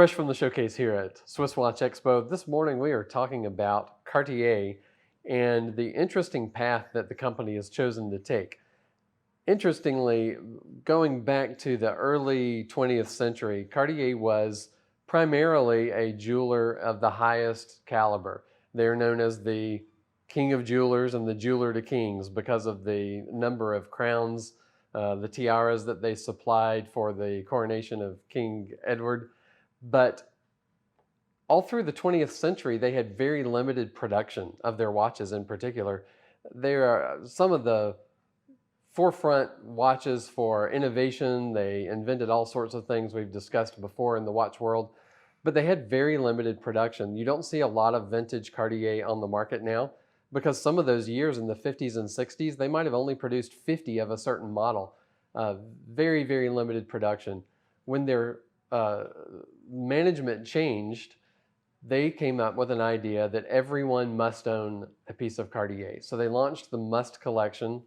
Fresh from the showcase here at SwissWatchExpo, this morning we are talking about Cartier and the interesting path that the company has chosen to take. Interestingly, going back to the early 20th century, Cartier was primarily a jeweler of the highest caliber. They're known as the king of jewelers and the jeweler to kings because of the number of crowns, the tiaras that they supplied for the coronation of King Edward. But all through the 20th century, they had very limited production of their watches in particular. They are some of the forefront watches for innovation. They invented all sorts of things we've discussed before in the watch world, but they had very limited production. You don't see a lot of vintage Cartier on the market now because some of those years in the 50s and 60s, they might have only produced 50 of a certain model. Very, very limited production. When their management changed, they came up with an idea that everyone must own a piece of Cartier. So they launched the Must Collection,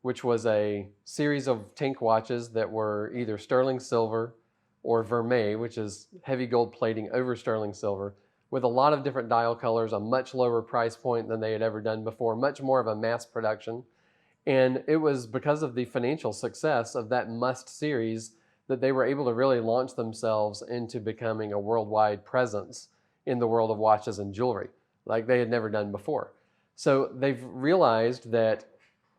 which was a series of tank watches that were either sterling silver or vermeil, which is heavy gold plating over sterling silver, with a lot of different dial colors, a much lower price point than they had ever done before, much more of a mass production. And it was because of the financial success of that Must series that they were able to really launch themselves into becoming a worldwide presence in the world of watches and jewelry, like they had never done before. So they've realized that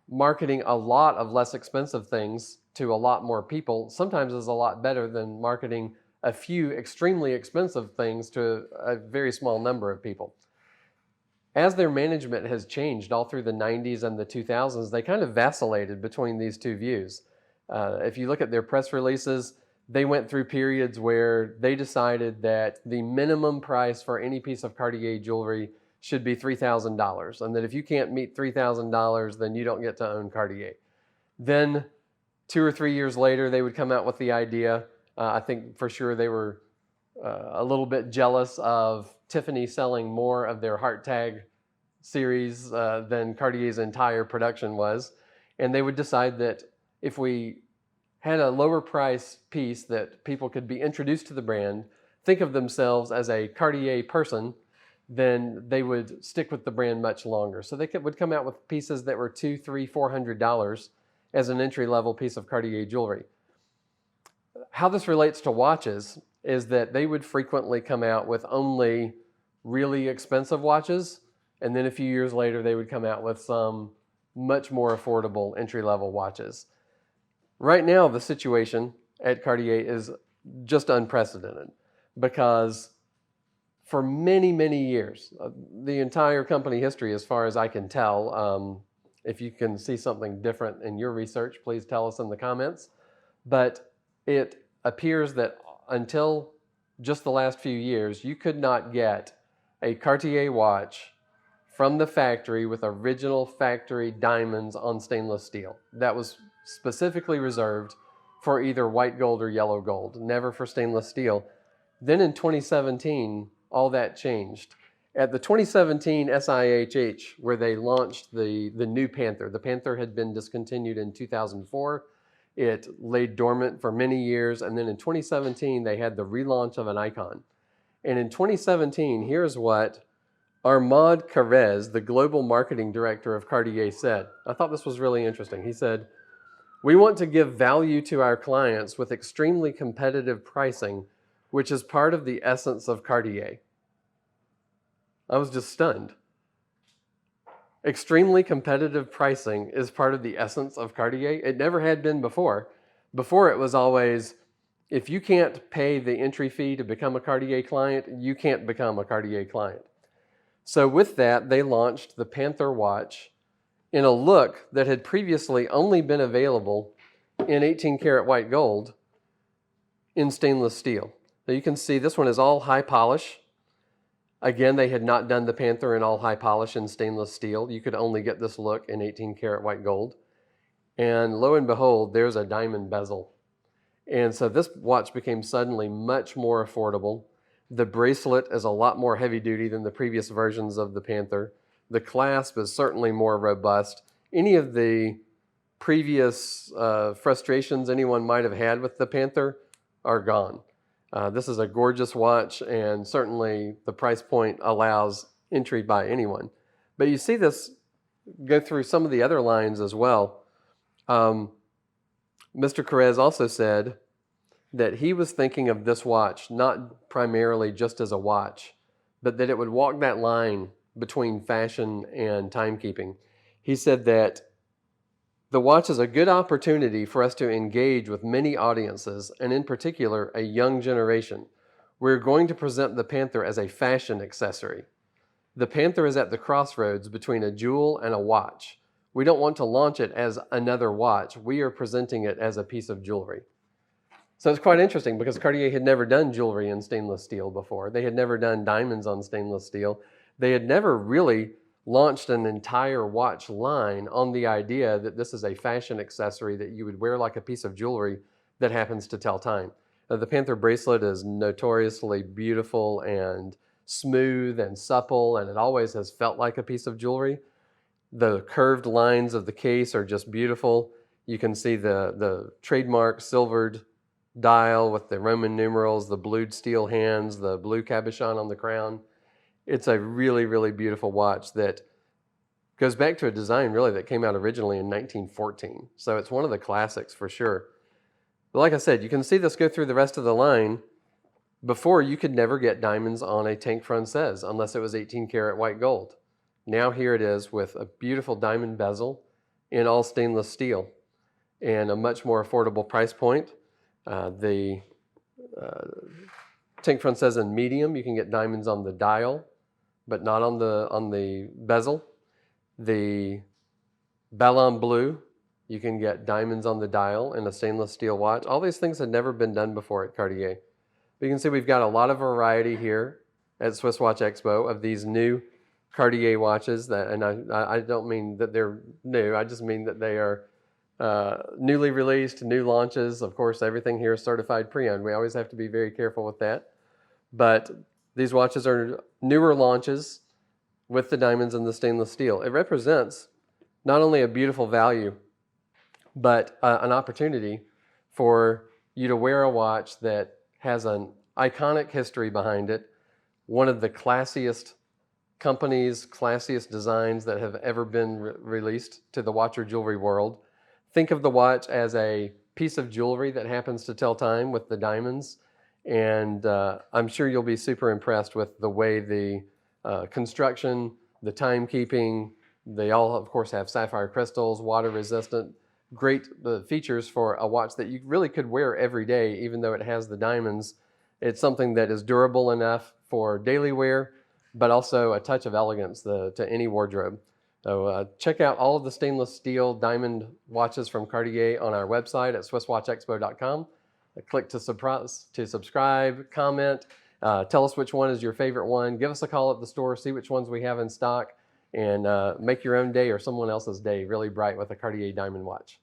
marketing a lot of less expensive things to a lot more people sometimes is a lot better than marketing a few extremely expensive things to a very small number of people. As their management has changed all through the 90s and the 2000s, they kind of vacillated between these two views. If you look at their press releases, they went through periods where they decided that the minimum price for any piece of Cartier jewelry should be $3,000, and that if you can't meet $3,000, then you don't get to own Cartier. Then 2 or 3 years later, they would come out with the idea. I think for sure they were a little bit jealous of Tiffany selling more of their heart tag series than Cartier's entire production was. And they would decide that if we had a lower price piece that people could be introduced to the brand, think of themselves as a Cartier person, then they would stick with the brand much longer. So they would come out with pieces that were $200, $300, $400 as an entry-level piece of Cartier jewelry. How this relates to watches is that they would frequently come out with only really expensive watches, and then a few years later they would come out with some much more affordable entry-level watches. Right now, the situation at Cartier is just unprecedented because for many, many years, the entire company history, as far as I can tell, if you can see something different in your research, please tell us in the comments. But it appears that until just the last few years, you could not get a Cartier watch from the factory with original factory diamonds on stainless steel. That was specifically reserved for either white gold or yellow gold, never for stainless steel. Then in 2017, all that changed. At the 2017 SIHH, where they launched the new Panther, the Panther had been discontinued in 2004. It laid dormant for many years, and then in 2017, they had the relaunch of an icon. And in 2017, here's what Armand Carrez, the global marketing director of Cartier, said. I thought this was really interesting. He said, "We want to give value to our clients with extremely competitive pricing, which is part of the essence of Cartier." I was just stunned. Extremely competitive pricing is part of the essence of Cartier. It never had been before. Before it was always, if you can't pay the entry fee to become a Cartier client, you can't become a Cartier client. So with that, they launched the Panther watch in a look that had previously only been available in 18 karat white gold in stainless steel. Now you can see this one is all high polish. Again, they had not done the Panther in all high polish in stainless steel. You could only get this look in 18 karat white gold. And lo and behold, there's a diamond bezel. And so this watch became suddenly much more affordable. The bracelet is a lot more heavy duty than the previous versions of the Panther. The clasp is certainly more robust. Any of the previous frustrations anyone might have had with the Panther are gone. This is a gorgeous watch, and certainly the price point allows entry by anyone. But you see this go through some of the other lines as well. Mr. Cartier also said that he was thinking of this watch not primarily just as a watch, but that it would walk that line between fashion and timekeeping. He said that the watch is a good opportunity for us to engage with many audiences, and in particular, a young generation. We're going to present the Panther as a fashion accessory. The Panther is at the crossroads between a jewel and a watch. We don't want to launch it as another watch. We are presenting it as a piece of jewelry. So it's quite interesting because Cartier had never done jewelry in stainless steel before. They had never done diamonds on stainless steel. They had never really launched an entire watch line on the idea that this is a fashion accessory that you would wear like a piece of jewelry that happens to tell time. The Panther bracelet is notoriously beautiful and smooth and supple, and it always has felt like a piece of jewelry. The curved lines of the case are just beautiful. You can see the trademark silvered dial with the Roman numerals, the blued steel hands, the blue cabochon on the crown. It's a really, really beautiful watch that goes back to a design really that came out originally in 1914. So it's one of the classics for sure. But like I said, you can see this go through the rest of the line. Before, you could never get diamonds on a tank Francaise unless it was 18 karat white gold. Now here it is with a beautiful diamond bezel in all stainless steel and a much more affordable price point. The tank Francaise in medium, you can get diamonds on the dial, but not on the bezel. The Ballon Bleu, you can get diamonds on the dial in a stainless steel watch. All these things had never been done before at Cartier. But you can see we've got a lot of variety here at SwissWatchExpo of these new Cartier watches. And I don't mean that they're new, I just mean that they are newly released, new launches. Of course, everything here is certified pre-owned. We always have to be very careful with that. But these watches are newer launches with the diamonds and the stainless steel. It represents not only a beautiful value, but an opportunity for you to wear a watch that has an iconic history behind it, one of the classiest companies, classiest designs that have ever been released to the watch or jewelry world. Think of the watch as a piece of jewelry that happens to tell time with the diamonds, and I'm sure you'll be super impressed with the way the construction, the timekeeping, they all of course have sapphire crystals, water resistant, great features for a watch that you really could wear every day even though it has the diamonds. It's something that is durable enough for daily wear, but also a touch of elegance to any wardrobe. So check out all of the stainless steel diamond watches from Cartier on our website at SwissWatchExpo.com. Click to subscribe, comment, tell us which one is your favorite one. Give us a call at the store, see which ones we have in stock, and make your own day or someone else's day really bright with a Cartier diamond watch.